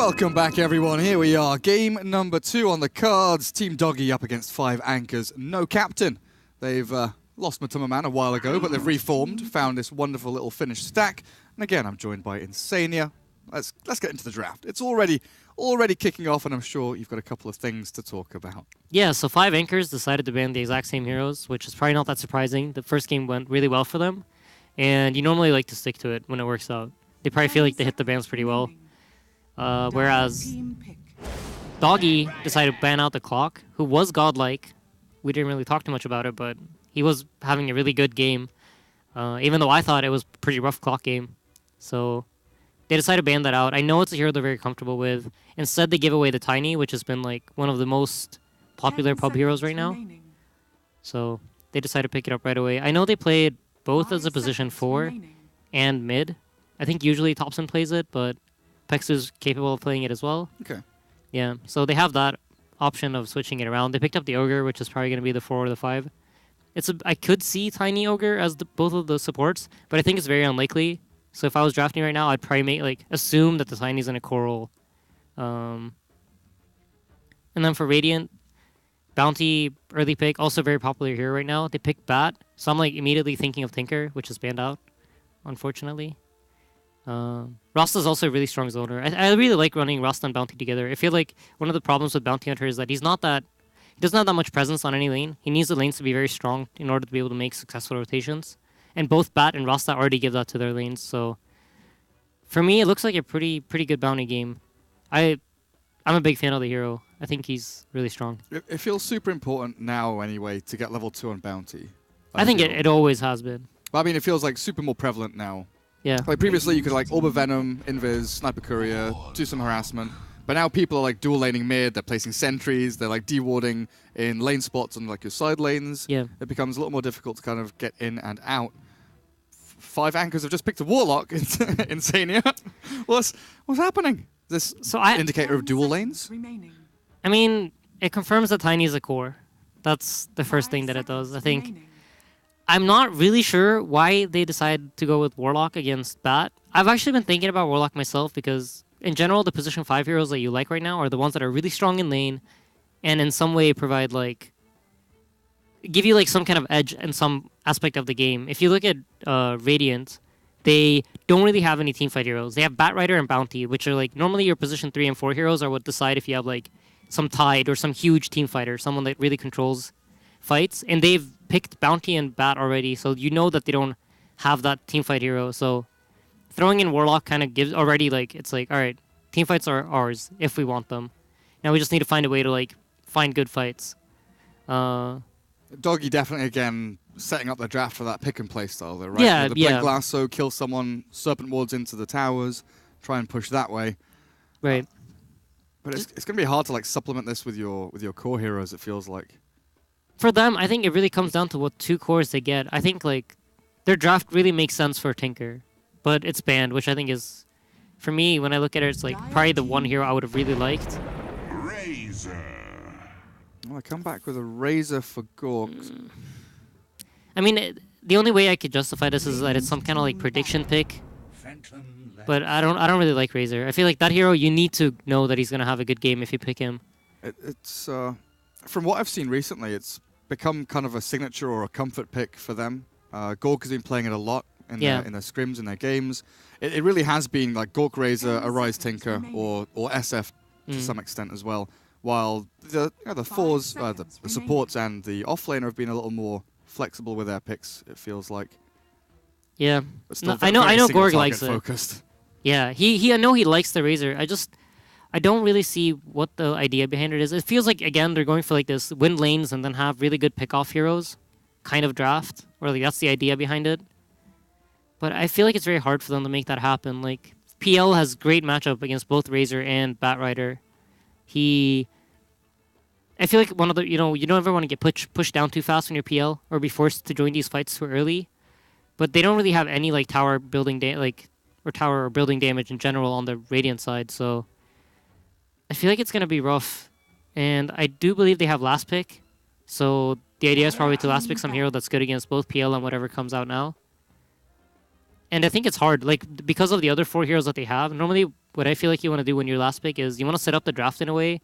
Welcome back, everyone. Here we are. Game number 2 on the cards. Team Doggie up against 5 anchors. No captain. They've lost Matuma Man a while ago, but they've reformed, found this wonderful little finished stack. And again, I'm joined by Insania. Let's get into the draft. It's already kicking off, and I'm sure you've got a couple of things to talk about. Yeah, so 5 anchors decided to ban the exact same heroes, which is probably not that surprising. The first game went really well for them, and you normally like to stick to it when it works out. They probably feel like they hit the bans pretty well. Whereas Doggie decided to ban out the Clock, who was godlike. We didn't really talk too much about it, but he was having a really good game, even though I thought it was a pretty rough Clock game. So they decided to ban that out. I know it's a hero they're very comfortable with. Instead, they give away the Tiny, which has been like one of the most popular pub heroes right now. So they decided to pick it up right away. I know they played both as a position 4 and mid. I think usually Thompson plays it, but Pex is capable of playing it as well. Okay. Yeah, so they have that option of switching it around. They picked up the Ogre, which is probably going to be the 4 or the 5. I could see Tiny Ogre as both of the supports, but I think it's very unlikely. So if I was drafting right now, I'd probably assume that the Tiny's in a Coral. And then for Radiant, Bounty, early pick, also very popular here right now. They picked Bat, so I'm immediately thinking of Tinker, which is banned out, unfortunately. Rasta's also a really strong zoner. I really like running Rasta and Bounty together. I feel like one of the problems with Bounty Hunter is that he doesn't have that much presence on any lane. He needs the lanes to be very strong in order to be able to make successful rotations. And both Bat and Rasta already give that to their lanes, so for me it looks like a pretty good Bounty game. I'm a big fan of the hero. I think he's really strong. It feels super important now anyway to get level 2 on Bounty. I think it always has been. But I mean, it feels like super more prevalent now. Yeah. Like previously, you could Orb of Venom, Invis, Sniper Courier, do some harassment. But now people are dual laning mid, they're placing sentries, they're dewarding in lane spots on your side lanes. Yeah. It becomes a lot more difficult to kind of get in and out. 5 anchors have just picked a Warlock, Insania. What's happening? This indicator of dual lanes? I mean, it confirms that Tiny is a core. That's the first thing that it does. I think I'm not really sure why they decided to go with Warlock against Bat. I've actually been thinking about Warlock myself because, in general, the position 5 heroes that you like right now are the ones that are really strong in lane and in some way provide, give you, some kind of edge in some aspect of the game. If you look at Radiant, they don't really have any teamfight heroes. They have Batrider and Bounty, which are, normally your position 3 and 4 heroes are what decide if you have, some Tide or some huge team fighter, someone that really controls fights, and they've picked Bounty and Bat already, so you know that they don't have that teamfight hero. So throwing in Warlock kind of gives already all right, teamfights are ours if we want them. Now we just need to find a way to find good fights. Doggie definitely again setting up the draft for that pick and play style though, right? Yeah, the Blink Lasso, kill someone, Serpent Wards into the towers, try and push that way. Right. But it's going to be hard to supplement this with your core heroes, it feels like. For them, I think it really comes down to what 2 cores they get. I think their draft really makes sense for Tinker, but it's banned, which I think is, for me, when I look at it, it's probably the one hero I would have really liked. Razor. Well, I come back with a Razor for Gorks. I mean, the only way I could justify this is that it's some kind of prediction pick. But I don't really like Razor. I feel like that hero, you need to know that he's gonna have a good game if you pick him. It's from what I've seen recently, it's become kind of a signature or a comfort pick for them. Gork has been playing it a lot in their scrims, in their games. It really has been Gork Razor, Arise Tinker, or SF to some extent as well. While the fours, the supports and the offlaner have been a little more flexible with their picks, it feels like. Yeah, I know Gorg likes it. Focused. Yeah, I know he likes the Razor. I don't really see what the idea behind it is. It feels like, again, they're going for this win lanes and then have really good pick-off heroes kind of draft. Or that's the idea behind it. But I feel like it's very hard for them to make that happen. PL has great matchup against both Razor and Batrider. I feel like one of the, you don't ever want to get pushed down too fast when you're PL or be forced to join these fights too early. But they don't really have any tower building tower or building damage in general on the Radiant side, so I feel like it's gonna be rough. And I do believe they have last pick, so the idea is probably to last pick some hero that's good against both PL and whatever comes out now. And I think it's hard, because of the other 4 heroes that they have. Normally, what I feel like you want to do when your last pick is you want to set up the draft in a way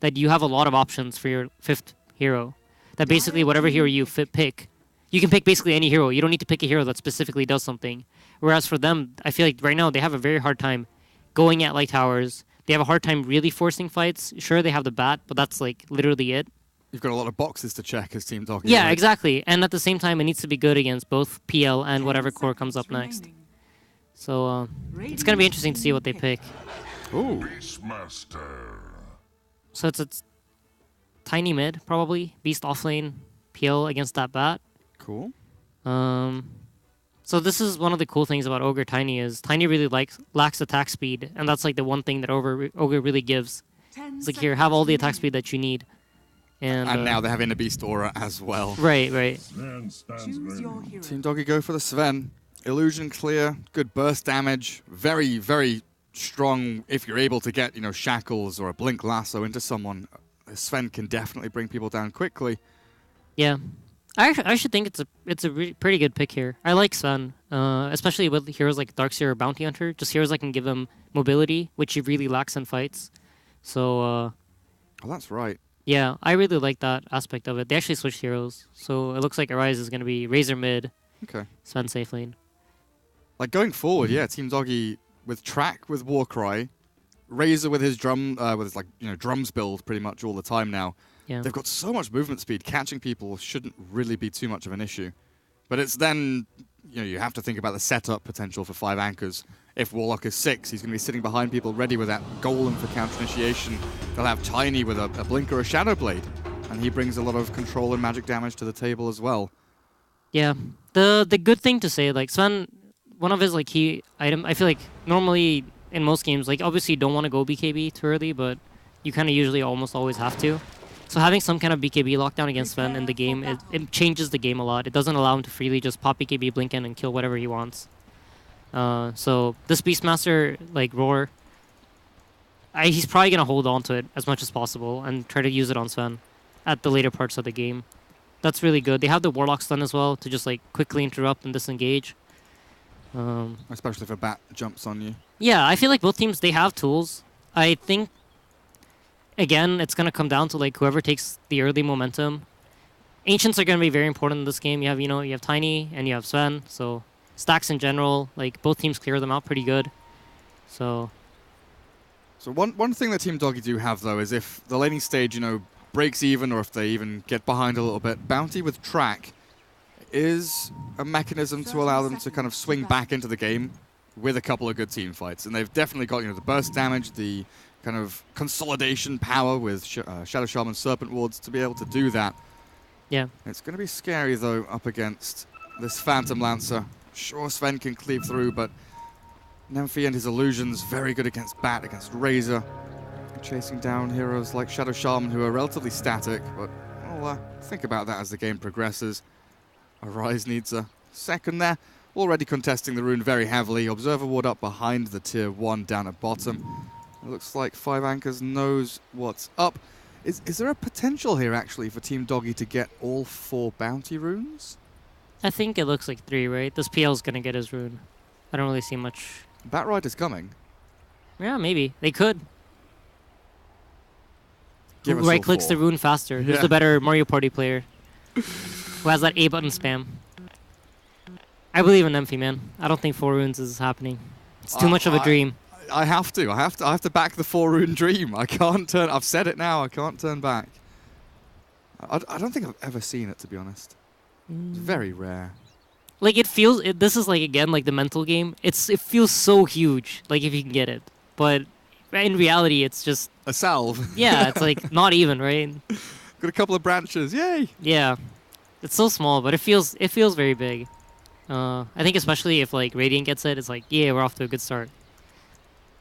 that you have a lot of options for your 5th hero. That basically whatever hero you pick, you can pick basically any hero. You don't need to pick a hero that specifically does something. Whereas for them, I feel like right now they have a very hard time going at light towers. They have a hard time really forcing fights. Sure, they have the bat, but that's like literally it. You've got a lot of boxes to check as Team Doggie. Yeah, right? exactly. And at the same time, it needs to be good against both PL and whatever core comes up next. So it's going to be interesting to see what they pick. Ooh. So it's tiny mid, probably. Beast offlane, PL against that bat. Cool. So this is one of the cool things about Ogre Tiny is Tiny really lacks attack speed, and that's like the one thing that Ogre really gives. It's like, here, have all the attack speed that you need. And now they have Inner Beast Aura as well. Right. Team Doggie go for the Sven. Illusion clear, good burst damage, very, very strong if you're able to get, shackles or a blink lasso into someone. Sven can definitely bring people down quickly. Yeah. I should think it's a pretty good pick here. I like Sven, especially with heroes like Darkseer or Bounty Hunter, just heroes that can give him mobility, which he really lacks in fights. So oh, that's right. Yeah, I really like that aspect of it. They actually switched heroes, so it looks like Arise is going to be Razor mid, okay, Sven safe lane. Like going forward, yeah, Team Doggie with Track with Warcry, Razor with his drums build pretty much all the time now. Yeah. They've got so much movement speed, catching people shouldn't really be too much of an issue. But it's then, you have to think about the setup potential for 5 anchors. If Warlock is 6, he's going to be sitting behind people ready with that Golem for counter initiation. They'll have Tiny with a Blink or a Shadow Blade, and he brings a lot of control and magic damage to the table as well. Yeah. The good thing to say, like Sven, one of his like key item, I feel like normally in most games, like obviously you don't want to go BKB too early, but you kind of usually almost always have to. So having some kind of BKB lockdown against Sven in the game, it changes the game a lot. It doesn't allow him to freely just pop BKB, blink in, and kill whatever he wants. So this Beastmaster, like Roar, he's probably going to hold on to it as much as possible and try to use it on Sven at the later parts of the game. That's really good. They have the Warlock stun as well to just like quickly interrupt and disengage. Especially if a bat jumps on you. Yeah, I feel like both teams, they have tools. I think again, it's going to come down to like whoever takes the early momentum. Ancients are going to be very important in this game. You have Tiny and you have Sven. So stacks in general, like both teams clear them out pretty good. So one thing that Team Doggie do have though is if the laning stage, breaks even or if they even get behind a little bit, Bounty with Track is a mechanism to allow them to kind of swing back into the game with a couple of good team fights. And they've definitely got, the burst damage, the kind of consolidation power with Shadow Shaman Serpent Wards to be able to do that. Yeah. It's going to be scary, though, up against this Phantom Lancer. Sure, Sven can cleave through, but Nymphy and his illusions very good against Bat, against Razor. Chasing down heroes like Shadow Shaman, who are relatively static, but we'll think about that as the game progresses. Arise needs a second there. Already contesting the rune very heavily. Observer Ward up behind the tier 1 down at bottom. It looks like 5 Anchors knows what's up. Is there a potential here, actually, for Team Doggie to get all 4 bounty runes? I think it looks like 3, right? This PL's going to get his rune. I don't really see much. Batrider's is coming. Yeah, maybe. They could. Give us right clicks the rune faster. Who's the better Mario Party player? Who has that A button spam? I believe in Nymphy, man. I don't think 4 runes is happening. It's too much of a dream. I have to back the 4 rune dream. I can't turn. I've said it now. I can't turn back. I don't think I've ever seen it, to be honest. It's very rare. Like it feels. This is like again like the mental game. It feels so huge. Like if you can get it, but in reality, it's just a salve. Yeah, it's like not even right. Got a couple of branches. Yay! Yeah, it's so small, but it feels very big. I think especially if like Radiant gets it, it's like yeah, we're off to a good start.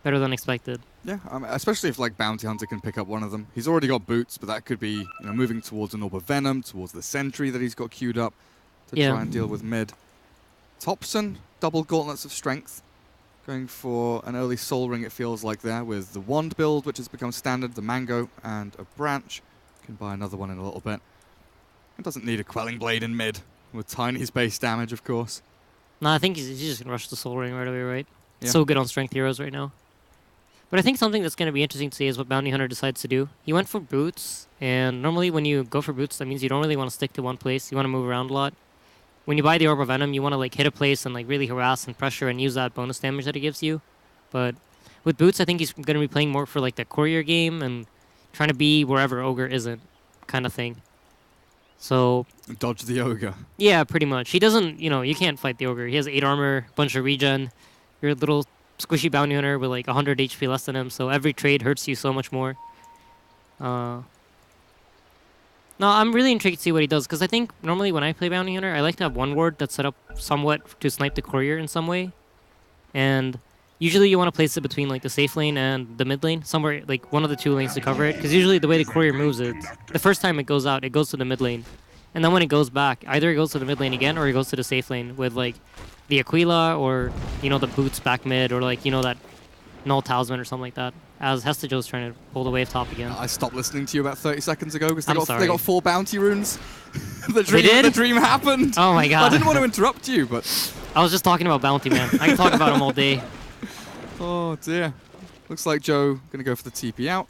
Better than expected. Yeah, especially if like Bounty Hunter can pick up one of them. He's already got boots, but that could be moving towards an Orb of Venom, towards the Sentry that he's got queued up to try and deal with mid. Thompson, double Gauntlets of Strength. Going for an early Soul Ring, it feels like there, with the Wand build, which has become standard, the Mango, and a Branch. Can buy another one in a little bit. It doesn't need a Quelling Blade in mid, with Tiny's base damage, of course. No, I think he's just going to rush the Soul Ring right away, right? Yeah. So good on Strength heroes right now. But I think something that's going to be interesting to see is what Bounty Hunter decides to do. He went for boots, and normally when you go for boots, that means you don't really want to stick to one place. You want to move around a lot. When you buy the Orb of Venom, you want to like hit a place and like really harass and pressure and use that bonus damage that it gives you. But with boots, I think he's going to be playing more for like the courier game and trying to be wherever Ogre isn't, kind of thing. So dodge the Ogre. Yeah, pretty much. He doesn't, you can't fight the Ogre. He has 8 armor, bunch of regen. You're a little squishy Bounty Hunter with like 100 HP less than him, so every trade hurts you so much more. No, I'm really intrigued to see what he does, because I think normally when I play Bounty Hunter, I like to have one ward that's set up somewhat to snipe the courier in some way. And usually you want to place it between like the safe lane and the mid lane, somewhere like one of the 2 lanes to cover it, because usually the way the courier moves it, the first time it goes out, it goes to the mid lane. And then when it goes back, either it goes to the mid lane again or it goes to the safe lane with like the Aquila or, the boots back mid or like, that null talisman or something like that. As Hestajo's trying to pull the wave top again. I stopped listening to you about 30 seconds ago because they got 4 bounty runes. They did? The dream happened. Oh my god. I didn't want to interrupt you, but... I was just talking about bounty, man. I can talk about him all day. Oh dear. Looks like Joe going to go for the TP out.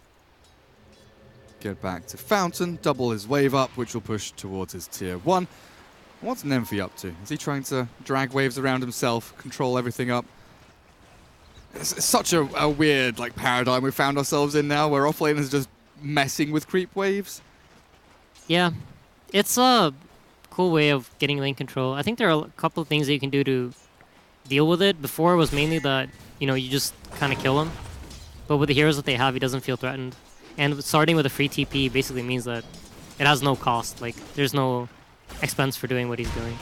Get back to Fountain, double his wave up, which will push towards his tier 1. What's Nemphy up to? Is he trying to drag waves around himself, control everything up? It's such a weird paradigm we found ourselves in now, where offlane is just messing with creep waves. Yeah, it's a cool way of getting lane control. I think there are a couple of things that you can do to deal with it. Before it was mainly that, you just kind of kill him. But with the heroes that they have, he doesn't feel threatened. And starting with a free TP basically means that it has no cost. There's no expense for doing what he's doing.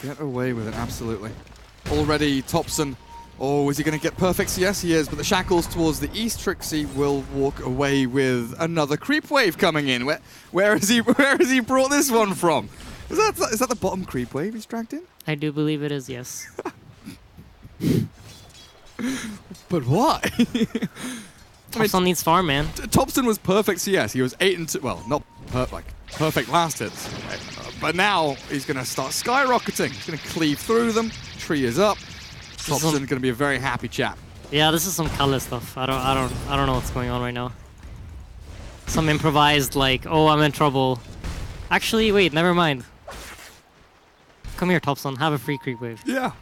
Get away with it, absolutely. Already, Topson. Oh, is he going to get perfects? Yes, he is. But the shackles towards the east, Trixie will walk away with another creep wave coming in. Where has he brought this one from? Is that the bottom creep wave he's dragged in? I do believe it is, yes. But why? Topson needs farm, man. Topson was perfect CS. He was 8 and 2. Well, not perfect last hits. But now he's going to start skyrocketing. He's going to cleave through them. Tree is up. Topson's going to be a very happy chap. Yeah, this is some color stuff. I don't know what's going on right now. Some improvised oh, I'm in trouble. Actually, wait, never mind. Come here, Topson. Have a free creep wave. Yeah,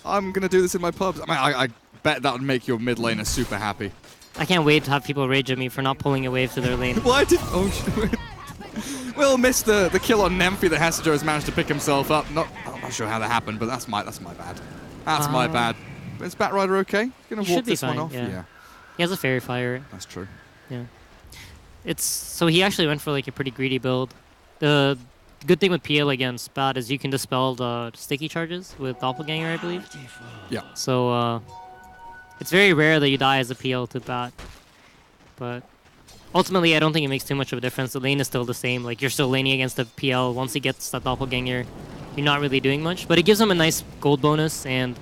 I'm going to do this in my pubs. I mean, I bet that would make your mid laner super happy. I can't wait to have people rage at me for not pulling a wave to their lane. Why did... Oh, shit. Will missed the kill on Nemphy that Hestajo has managed to pick himself up. I'm not sure how that happened, but that's my bad. That's my bad. Is Batrider okay? Gonna walk this one off? Yeah. He has a Fairy Fire. That's true. Yeah. So he actually went for a pretty greedy build. The good thing with PL against Bat is you can dispel the sticky charges with Doppelganger, I believe. Yeah. So it's very rare that you die as a PL to Bat. But ultimately, I don't think it makes too much of a difference. The lane is still the same. You're still laning against the PL. Once he gets that Doppelganger, you're not really doing much. But it gives him a nice gold bonus, and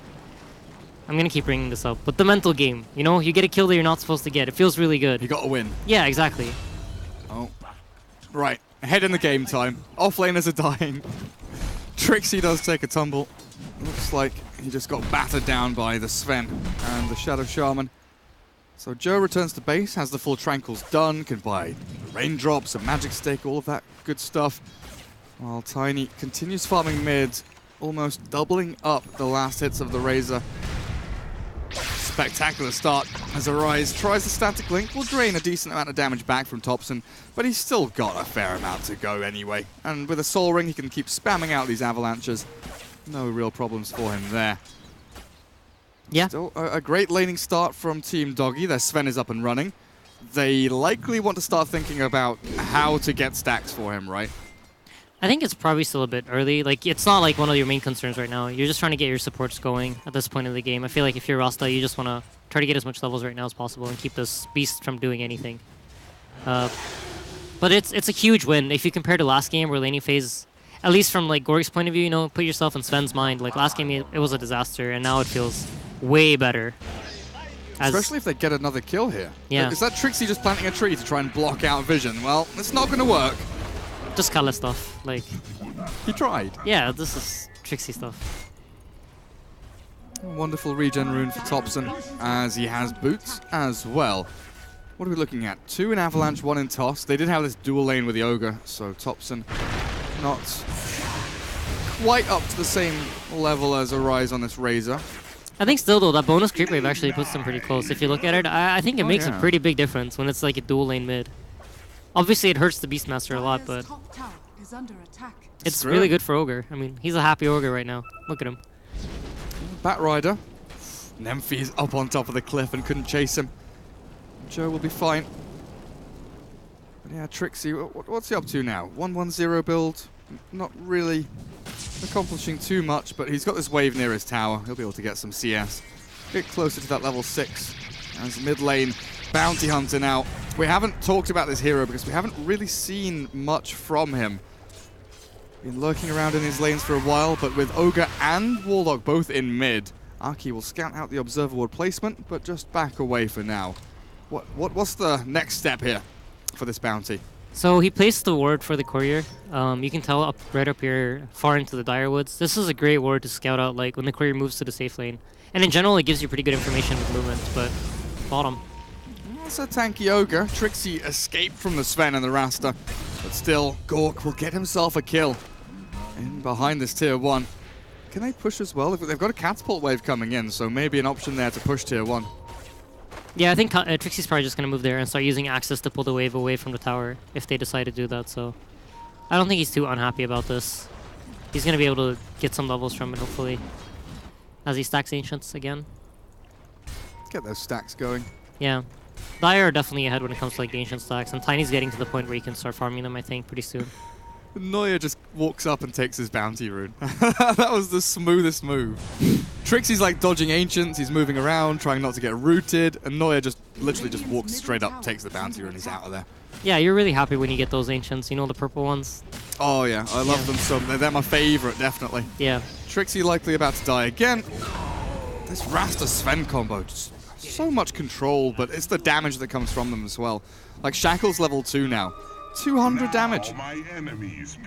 I'm going to keep bringing this up. But the mental game, you get a kill that you're not supposed to get. It feels really good. You got to win. Yeah, exactly. Oh. Right. Ahead in the game time. Offlaners are dying. Trixie does take a tumble. Looks like he just got battered down by the Sven and the Shadow Shaman. So Joe returns to base, has the full Tranquils done, can buy raindrops, a magic stick, all of that good stuff. While Tiny continues farming mid, almost doubling up the last hits of the Razor. Spectacular start as Arise tries the static link, will drain a decent amount of damage back from Topson, but he's still got a fair amount to go anyway. And with a Soul Ring, he can keep spamming out these avalanches. No real problems for him there. Yeah. Still a great laning start from Team Doggie. Their Sven is up and running. They likely want to start thinking about how to get stacks for him, right? I think it's probably still a bit early. It's not one of your main concerns right now. You're just trying to get your supports going at this point in the game. I feel like if you're Rasta, you just want to try to get as much levels right now as possible and keep this beast from doing anything. But it's a huge win. If you compare to last game where laning phase, at least from Gorg's point of view, put yourself in Sven's mind. Last game it was a disaster, and now it feels way better. Especially if they get another kill here. Yeah. Is that Trixie just planting a tree to try and block out vision? Well, it's not going to work. Just color stuff. He tried. Yeah, this is Trixie stuff. Wonderful regen rune for Topson, as he has boots as well. What are we looking at? 2 in Avalanche, 1 in Toss. They did have this dual lane with the Ogre, so Topson not quite up to the same level as Arise on this Razor. I think still, though, that bonus creep wave actually puts them pretty close. If you look at it, I think it makes a pretty big difference when it's like a dual lane mid. Obviously, it hurts the Beastmaster a lot, but it's really good for Ogre. I mean, he's a happy Ogre right now. Look at him. Batrider. Nemphy is up on top of the cliff and couldn't chase him. Joe will be fine. But yeah, Trixie, what's he up to now? 1-1-0 build. Not really accomplishing too much, but he's got this wave near his tower. He'll be able to get some CS. Get closer to that level 6 as mid lane bounty hunter now. We haven't talked about this hero because we haven't really seen much from him. Been lurking around in his lanes for a while, but with Ogre and Warlock both in mid, Aki will scout out the Observer Ward placement, but just back away for now. What's the next step here for this bounty? So he placed the ward for the courier. You can tell right up here, far into the Dire Woods. This is a great ward to scout out, like when the courier moves to the safe lane. And in general, it gives you pretty good information with movement, but bottom. That's a tanky Ogre. Trixie escaped from the Sven and the Rasta, but still, Gork will get himself a kill. In behind this tier 1. Can they push as well? They've got a catapult wave coming in, so maybe an option there to push tier 1. Yeah, I think Trixie's probably just going to move there and start using Axis to pull the wave away from the tower if they decide to do that, so I don't think he's too unhappy about this. He's going to be able to get some levels from it, hopefully, as he stacks Ancients again. Get those stacks going. Yeah. Dire are definitely ahead when it comes to like the Ancient stacks, and Tiny's getting to the point where he can start farming them, I think, pretty soon. Neuer just walks up and takes his bounty rune. That was the smoothest move. Trixie's like dodging Ancients, he's moving around, trying not to get rooted, and Neuer just literally just walks straight up, takes the bounty rune, he's out of there. Yeah, you're really happy when you get those Ancients, you know, the purple ones? Oh yeah, I love them so. They're my favorite, definitely. Yeah. Trixie likely about to die again. This Rasta Sven combo, just so much control, but it's the damage that comes from them as well. Like Shackle's level 2 now. 200 damage.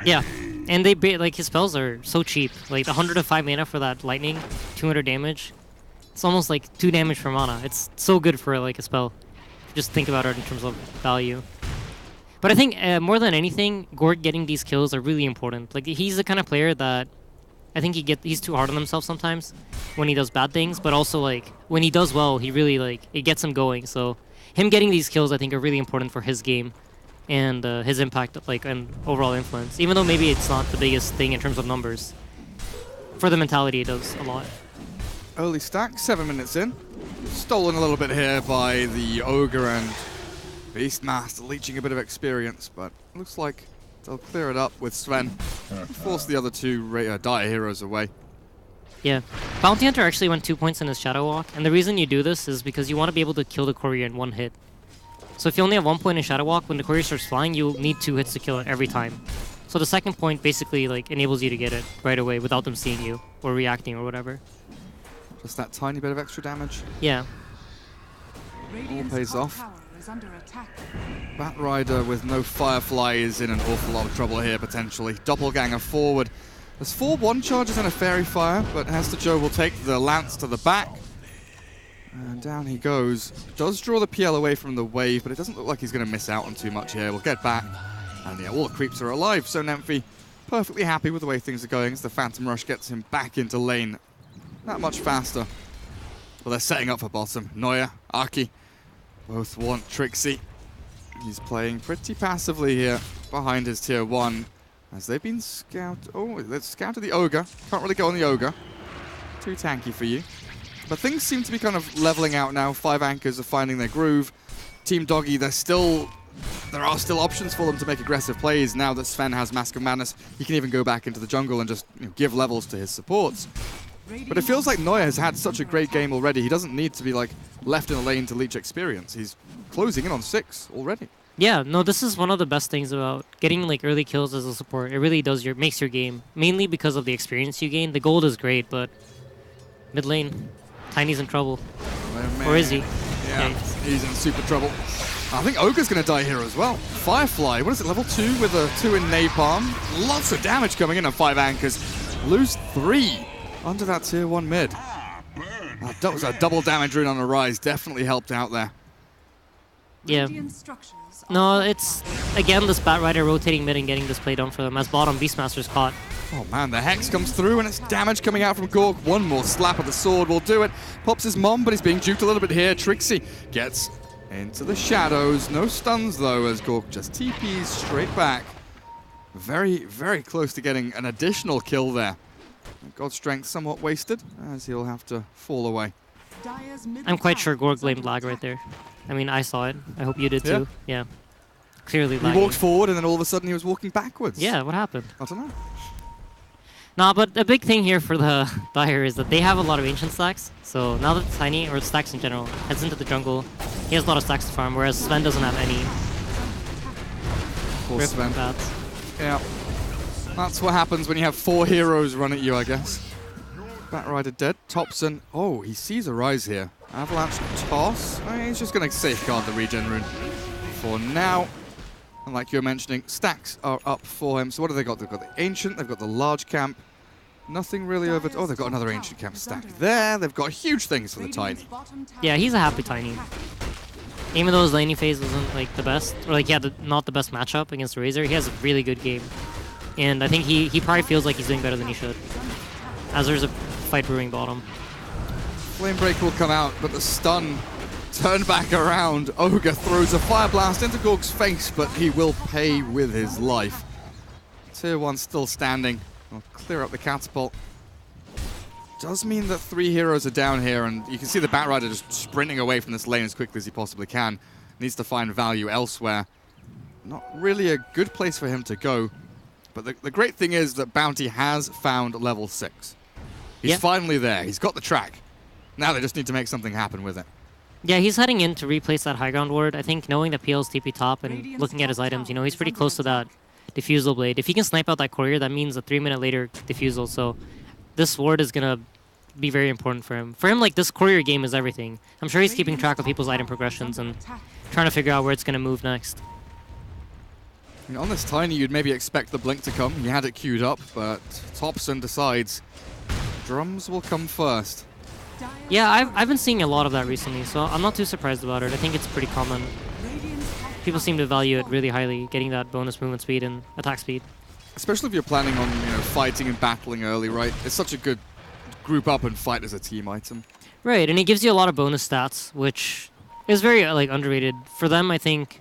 Yeah, and they like his spells are so cheap. Like the 105 mana for that lightning, 200 damage. It's almost like 2 damage per mana. It's so good for like a spell. Just think about it in terms of value. But I think more than anything, Gork getting these kills are really important. Like he's the kind of player that I think he's too hard on himself sometimes when he does bad things. But also like when he does well, he really like it gets him going. So him getting these kills, I think, are really important for his game. And his impact, like, and overall influence. Even though maybe it's not the biggest thing in terms of numbers. For the mentality, it does a lot. Early stack, 7 minutes in. Stolen a little bit here by the Ogre and Beastmaster, leeching a bit of experience, but looks like they'll clear it up with Sven. Force the other 2 Dire heroes away. Yeah. Bounty Hunter actually went 2 points in his Shadow Walk, and the reason you do this is because you want to be able to kill the courier in 1 hit. So if you only have 1 point in Shadow Walk, when the courier starts flying, you'll need 2 hits to kill it every time. So the second point basically like enables you to get it right away without them seeing you or reacting or whatever. Just that tiny bit of extra damage. Yeah. All pays off. Batrider with no Firefly is in an awful lot of trouble here potentially. Doppelganger forward. There's 4 1 charges and a Fairy Fire, but Hester Joe will take the Lance to the back. And down he goes. Does draw the PL away from the wave, but it doesn't look like he's going to miss out on too much here. We'll get back. And yeah, all the creeps are alive, so Nemphy perfectly happy with the way things are going as the Phantom Rush gets him back into lane that much faster. Well, they're setting up for bottom. Neuer, Aki, both want Trixie. He's playing pretty passively here behind his tier 1 as they've been scouted. Oh, they've scouted the Ogre. Can't really go on the Ogre. Too tanky for you. But things seem to be kind of leveling out now. 5 anchors are finding their groove. Team Doggie, there are still options for them to make aggressive plays. Now that Sven has Mask of Madness, he can even go back into the jungle and just give levels to his supports. But it feels like Neuer has had such a great game already. He doesn't need to be like left in the lane to leech experience. He's closing in on 6 already. Yeah, no, this is one of the best things about getting like early kills as a support. It really makes your game, mainly because of the experience you gain. The gold is great, but mid lane, Tiny's in trouble. Oh, or is he? Yeah, he's in super trouble. I think Ogre's going to die here as well. Firefly, what is it, level 2 with a 2 in Napalm? Lots of damage coming in on 5 anchors. Lose 3 under that tier 1 mid. That was a double damage rune on a rise. Definitely helped out there. Yeah. No, it's, again, this Batrider rotating mid and getting this play done for them as bottom Beastmaster's caught. Oh man, the Hex comes through and it's damage coming out from Gorg. One more slap of the sword will do it. Pops his mom, but he's being juked a little bit here. Trixie gets into the shadows. No stuns though, as Gorg just TPs straight back. Very, very close to getting an additional kill there. God's strength somewhat wasted, as he'll have to fall away. I'm quite sure Gorg blamed lag right there. I mean, I saw it. I hope you did too. Yeah. Clearly lagging. He walked forward and then all of a sudden he was walking backwards. Yeah, what happened? I don't know. Nah, but a big thing here for the Dire is that they have a lot of ancient stacks. So now that Tiny, or stacks in general, heads into the jungle, he has a lot of stacks to farm, whereas Sven doesn't have any. Poor Sven. Yeah. That's what happens when you have 4 heroes run at you, I guess. Batrider dead. Thompson. Oh, he sees a rise here. Avalanche toss. Oh, he's just going to safeguard the regen rune for now. And like you were mentioning, stacks are up for him. So what have they got? They've got the Ancient, they've got the large camp. Nothing really over... Oh, they've got another Ancient camp stacked there. They've got huge things for the Tiny. Yeah, he's a happy Tiny. Even though his laning phase wasn't like the best, or like he had not the best matchup against Razor, he has a really good game. And I think he probably feels like he's doing better than he should. As there's a fight brewing bottom. Flame Break will come out, but the stun turned back around. Ogre throws a Fire Blast into Gorg's face, but he will pay with his life. Tier 1 still standing. I'll clear up the catapult. Does mean that 3 heroes are down here, and you can see the Batrider just sprinting away from this lane as quickly as he possibly can. Needs to find value elsewhere. Not really a good place for him to go. But the great thing is that Bounty has found level 6. He's finally there. He's got the track. Now they just need to make something happen with it. Yeah, he's heading in to replace that high ground ward. I think knowing that PL's TP top and looking at his items, you know, he's pretty close to that Diffusal Blade. If he can snipe out that courier, that means a 3-minute later Diffusal. So this ward is going to be very important for him. For him, like, this courier game is everything. I'm sure he's keeping track of people's item progressions and trying to figure out where it's going to move next. I mean, on this Tiny, you'd maybe expect the blink to come. He had it queued up, but Thompson decides drums will come first. Yeah, I've been seeing a lot of that recently, so I'm not too surprised about it. I think it's pretty common. People seem to value it really highly, getting that bonus movement speed and attack speed. Especially if you're planning on, you know, fighting and battling early, right? It's such a good group up and fight as a team item. Right, and it gives you a lot of bonus stats, which is very like underrated. For them, I think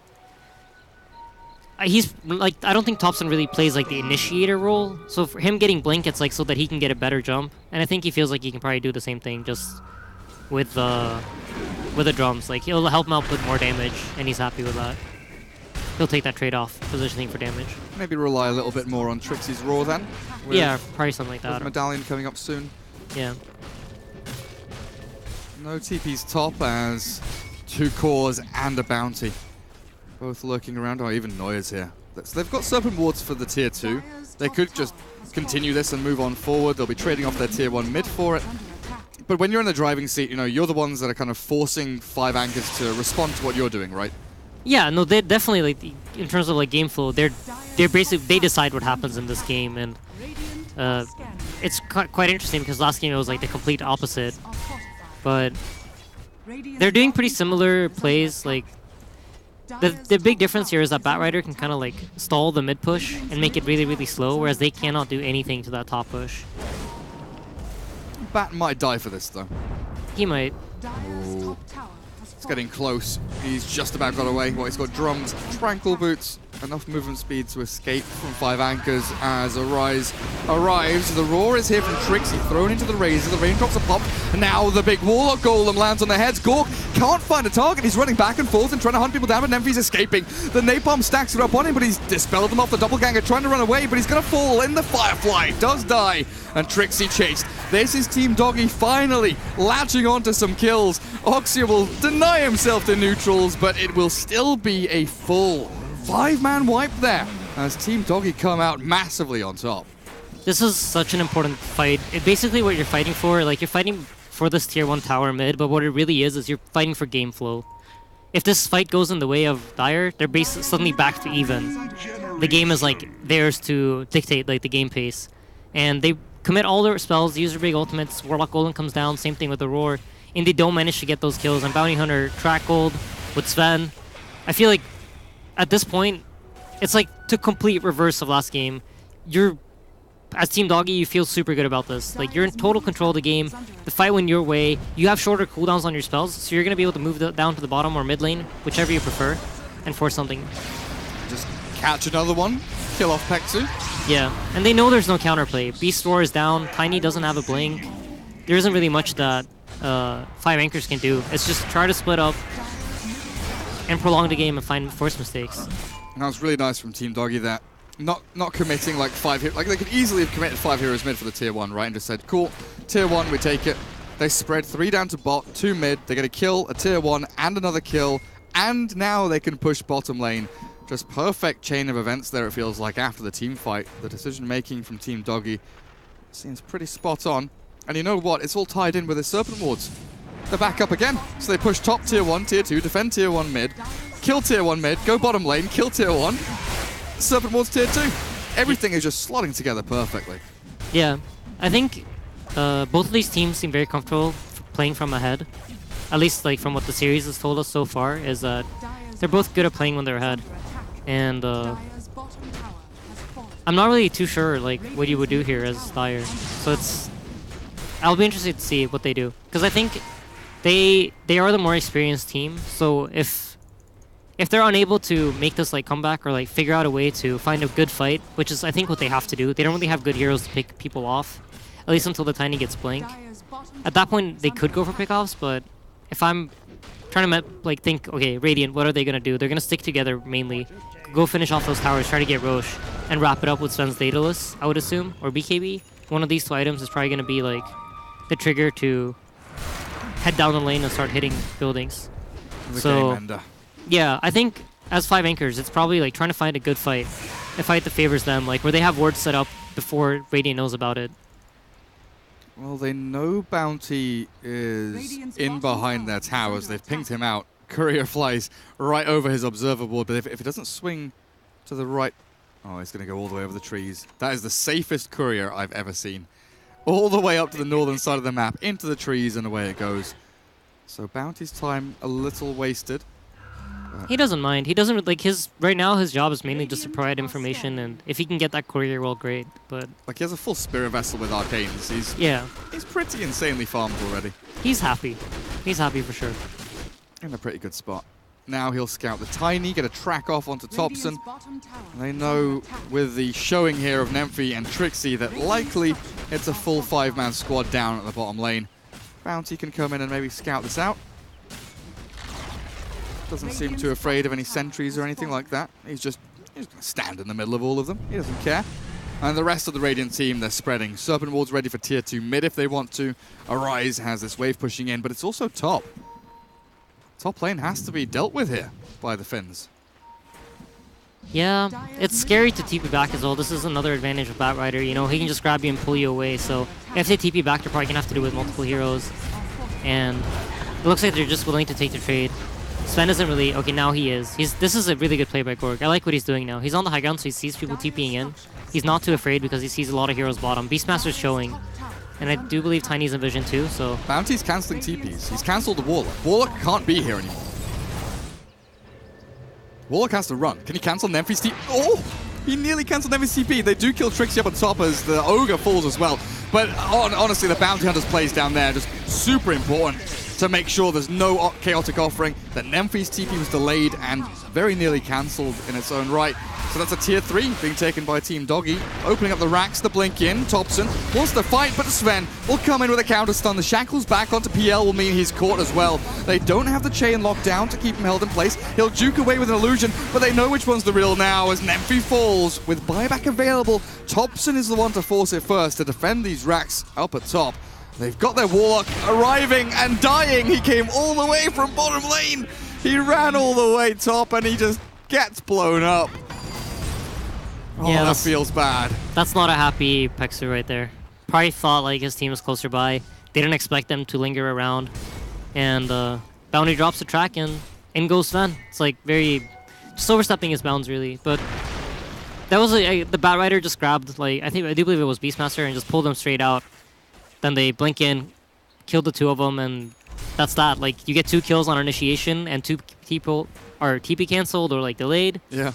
he's like, I don't think Thompson really plays like the initiator role. So for him getting blink, it's like so that he can get a better jump. And I think he feels like he can probably do the same thing just with the drums. Like he'll help him out with more damage, and he's happy with that. He'll take that trade-off positioning for damage. Maybe rely a little bit more on Trixie's Roar then. Yeah, probably something like that. Medallion coming up soon. Yeah. No TP's top as 2 cores and a bounty. Both lurking around. Oh, even Neuer's here. So they've got Serpent Wards for the tier 2. They could just continue this and move on forward. They'll be trading off their tier 1 mid for it. But when you're in the driving seat, you know, you're the ones that are kind of forcing 5 anchors to respond to what you're doing, right? Yeah, no, they definitely, like, in terms of like game flow, they're basically, they decide what happens in this game, and it's quite interesting because last game it was like the complete opposite. But they're doing pretty similar plays. Like the big difference here is that Batrider can kind of like stall the mid push and make it really, really slow, whereas they cannot do anything to that top push. Bat might die for this though. He might. Ooh. It's getting close. He's just about got away. Well, he's got drums, tranquil boots, enough movement speed to escape from 5 anchors as Arise arrives. The roar is here from Trixie, thrown into the Razor. The raindrops are popped. Now the big Warlock Golem lands on the heads. Gorg can't find a target. He's running back and forth and trying to hunt people down, but Nemfi's escaping. The Napalm stacks are up on him, but he's dispelled them off. The Doppelganger trying to run away, but he's going to fall in the Firefly. Does die, and Trixie chased. This is Team Doggie finally latching onto some kills. Oxia will deny himself to neutrals, but it will still be a full 5-man wipe there as Team Doggie come out massively on top. This is such an important fight. Basically what you're fighting for, like you're fighting for this tier 1 tower mid, but what it really is you're fighting for game flow. If this fight goes in the way of Dire, they're basically suddenly back to even. The game is like theirs to dictate like the game pace. And they commit all their spells, use their big ultimates, Warlock Golem comes down, same thing with the Roar. and they don't manage to get those kills. And Bounty Hunter track gold with Sven. I feel like at this point, it's like to complete reverse of last game. You're, as Team Doggie, you feel super good about this. Like, you're in total control of the game. The fight went your way. You have shorter cooldowns on your spells, so you're going to be able to move down to the bottom or mid lane, whichever you prefer, and force something. Just catch another one, kill off Pexu. Yeah, and they know there's no counterplay. Beast Roar is down, Tiny doesn't have a blink. There isn't really much that 5 anchors can do. It's just try to split up and prolong the game and find force mistakes. And that was really nice from Team Doggie that not committing like 5 heroes. Like, they could easily have committed 5 heroes mid for the tier 1, right? And just said, cool, tier 1, we take it. They spread 3 down to bot, 2 mid. They're going to kill a tier 1 and another kill. And now they can push bottom lane. Just perfect chain of events there, it feels like, after the team fight. The decision-making from Team Doggie seems pretty spot on. And you know what? It's all tied in with the Serpent Wards. They're back up again. So they push top tier 1, tier 2, defend tier 1 mid, kill tier 1 mid, go bottom lane, kill tier 1, Serpent Wards tier 2. Everything is just slotting together perfectly. Yeah, I think both of these teams seem very comfortable playing from ahead. At least like from what the series has told us so far, is that they're both good at playing when they're ahead. And I'm not really too sure like what you would do here as Dire. So I'll be interested to see what they do. Because I think they are the more experienced team. So if they're unable to make this like comeback or like figure out a way to find a good fight, which is I think what they have to do. They don't really have good heroes to pick people off, at least until the Tiny gets blink. At that point, they could go for pickoffs, but if I'm trying to like think, okay, Radiant, what are they gonna do? They're gonna stick together mainly, go finish off those towers, try to get Roche, and wrap it up with Sven's Daedalus, I would assume, or BKB. One of these 2 items is probably gonna be like the trigger to head down the lane and start hitting buildings. So yeah, I think as 5 anchors, it's probably like trying to find a good fight, a fight that favors them, like where they have wards set up before Radiant knows about it. Well, they know Bounty is in behind their towers. They've pinged him out. Courier flies right over his observer board, but if it doesn't swing to the right... Oh, it's going to go all the way over the trees. That is the safest courier I've ever seen. All the way up to the northern side of the map, into the trees, and away it goes. So Bounty's time a little wasted. He doesn't mind. He doesn't like right now. His job is mainly just to provide information, and if he can get that courier, well, great. But like, he has a full spirit vessel with arcanes. He's pretty insanely farmed already. He's happy. He's happy for sure. In a pretty good spot. Now he'll scout the Tiny, get a track off onto Thompson. They know with the showing here of Nemphy and Trixie that likely it's a full 5-man squad down at the bottom lane. Bounty can come in and maybe scout this out. Doesn't seem too afraid of any sentries or anything like that. He's going to stand in the middle of all of them. He doesn't care. And the rest of the Radiant team, they're spreading. Serpent Ward's ready for tier 2 mid if they want to. Arise has this wave pushing in, but it's also top. Top lane has to be dealt with here by the Finns. Yeah, it's scary to TP back as well. This is another advantage of Batrider. You know, he can just grab you and pull you away. So if they TP back, they're probably going to have to do it with multiple heroes. And it looks like they're just willing to take the trade. Sven isn't really... Okay, now he is. This is a really good play by Gorg. I like what he's doing now. He's on the high ground, so he sees people TPing in. He's not too afraid because he sees a lot of heroes bottom. Beastmaster's showing. And I do believe Tiny's in vision too, so... Bounty's cancelling TPs. He's cancelled the Warlock. Warlock can't be here anymore. Warlock has to run. Can he cancel Nemphy's TP? Oh! He nearly cancelled Nemphy's TP. They do kill Trixie up on top as the Ogre falls as well. But honestly, the Bounty Hunter's plays down there just super important to make sure there's no chaotic offering, that Nemphy's TP was delayed and very nearly cancelled in its own right. So that's a tier 3 being taken by Team Doggie. Opening up the racks, the blink in. Thompson wants to fight, but Sven will come in with a counter stun. The shackles back onto PL will mean he's caught as well. They don't have the chain locked down to keep him held in place. He'll juke away with an illusion, but they know which one's the real now as Nemphy falls. With buyback available, Thompson is the one to force it first to defend these racks up at top. They've got their Warlock arriving and dying. He came all the way from bottom lane. He ran all the way top and he just gets blown up. Oh, yeah, that feels bad. That's not a happy Pexu right there. Probably thought like his team was closer by. They didn't expect them to linger around. And Bounty drops the track and in goes Sven. It's like very... just overstepping his bounds really. But that was the Batrider just grabbed, like, I do believe it was Beastmaster and just pulled them straight out. Then they blink in, killed the 2 of them, and that's that. Like, you get 2 kills on initiation, and 2 people are TP cancelled or like delayed. Yeah.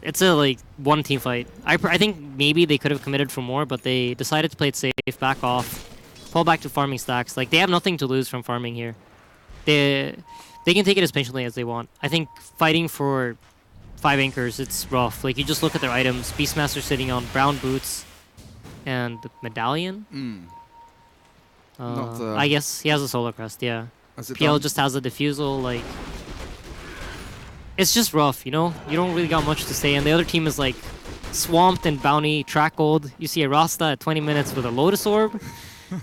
It's a like one team fight. I think maybe they could have committed for more, but they decided to play it safe, back off, fall back to farming stacks. Like, they have nothing to lose from farming here. They can take it as patiently as they want. I think fighting for 5 anchors, it's rough. Like, you just look at their items. Beastmaster sitting on brown boots and medallion. I guess he has a solar crest. Yeah. PL just has a diffusal. Like, it's just rough, you know? You don't really got much to say, and the other team is like swamped in bounty, track gold. You see a Rasta at 20 minutes with a Lotus Orb.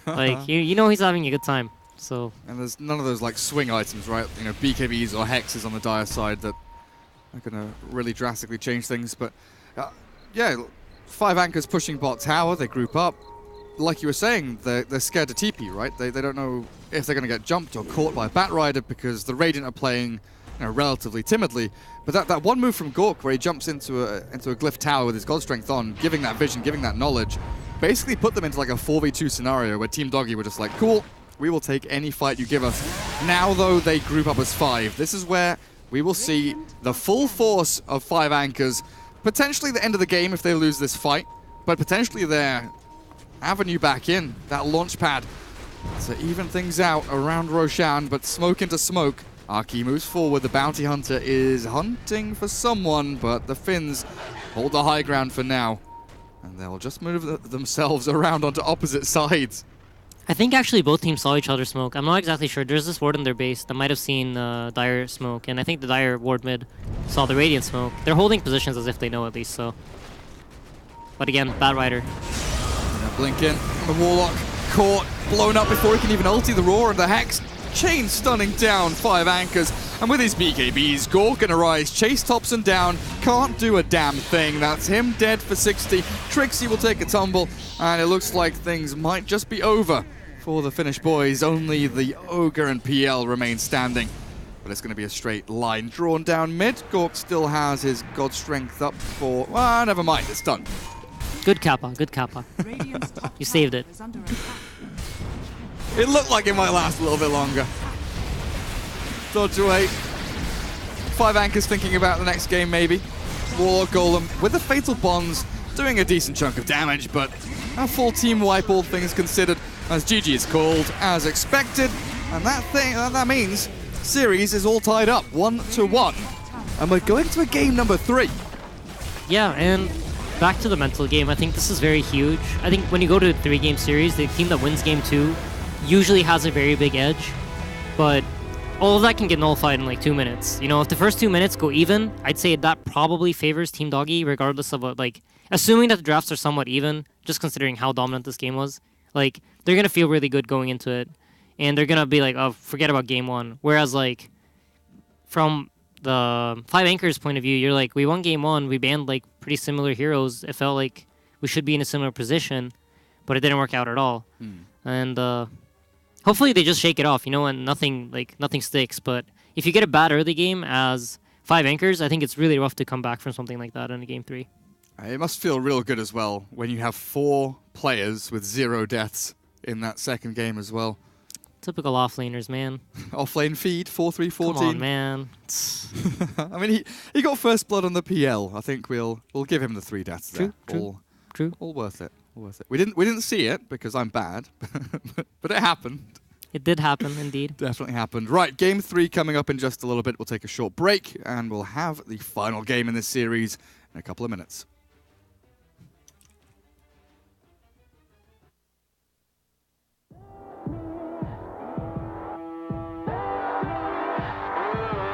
Like, you know he's having a good time. So. And there's none of those like swing items, right? You know, BKBs or hexes on the dire side that are going to really drastically change things. But yeah, 5 anchors pushing bot tower, they group up. Like you were saying, they're scared to TP, right? They don't know if they're going to get jumped or caught by a Batrider because the Radiant are playing, you know, relatively timidly. But that one move from Gork where he jumps into a glyph tower with his God Strength on, giving that vision, giving that knowledge, basically put them into like a 4v2 scenario where Team Doggie were just like, cool, we will take any fight you give us. Now, though, they group up as 5. This is where we will see the full force of 5 anchors, potentially the end of the game if they lose this fight, but potentially their avenue back in, that launch pad to even things out around Roshan, but smoke into smoke. Arky moves forward, the bounty hunter is hunting for someone, but the Finns hold the high ground for now. And they'll just move themselves around onto opposite sides. I think actually both teams saw each other smoke. I'm not exactly sure. There's this ward in their base that might have seen Dire smoke, and I think the Dire ward mid saw the Radiant smoke. They're holding positions as if they know at least, so. But again, Batrider. Blink in, the Warlock caught, blown up before he can even ulti the Roar, and the Hex chain stunning down 5 anchors. And with his BKBs, Gork and Arise chase Thompson down, can't do a damn thing. That's him dead for 60. Trixie will take a tumble, and it looks like things might just be over for the Finnish boys. Only the Ogre and PL remain standing. But it's going to be a straight line drawn down mid. Gork still has his God Strength up for... Well, never mind, it's done. Good Kappa, good Kappa. You saved it. It looked like it might last a little bit longer. Dodge away. 5 anchors thinking about the next game, maybe. Warlock Golem with the Fatal Bonds doing a decent chunk of damage, but a full team wipe, all things considered, as GG is called as expected. And that means series is all tied up, 1-1. And we're going to a game number 3. Yeah, and back to the mental game, I think this is very huge. I think when you go to a 3-game series, the team that wins game 2 usually has a very big edge, but all of that can get nullified in like 2 minutes. You know, if the first 2 minutes go even, I'd say that probably favors Team Doggie, regardless of what, like, assuming that the drafts are somewhat even, just considering how dominant this game was. Like, they're gonna feel really good going into it, and they're gonna be like, oh, forget about game 1. Whereas, like, from the 5 anchors point of view, you're like, we won game 1, we banned like pretty similar heroes. It felt like we should be in a similar position, but it didn't work out at all. And hopefully they just shake it off, you know, and nothing sticks. But if you get a bad early game as 5 anchors, I think it's really rough to come back from something like that in a game 3. It must feel real good as well when you have 4 players with 0 deaths in that second game as well. Typical offlaners, man. Offlane feed, 4-3-14. Come on, man. I mean, he got first blood on the PL. I think we'll give him the 3 deaths there. True. All worth it. All worth it. We didn't see it because I'm bad, but it happened. It did happen, indeed. Definitely happened. Right, game 3 coming up in just a little bit. We'll take a short break, and we'll have the final game in this series in a couple of minutes.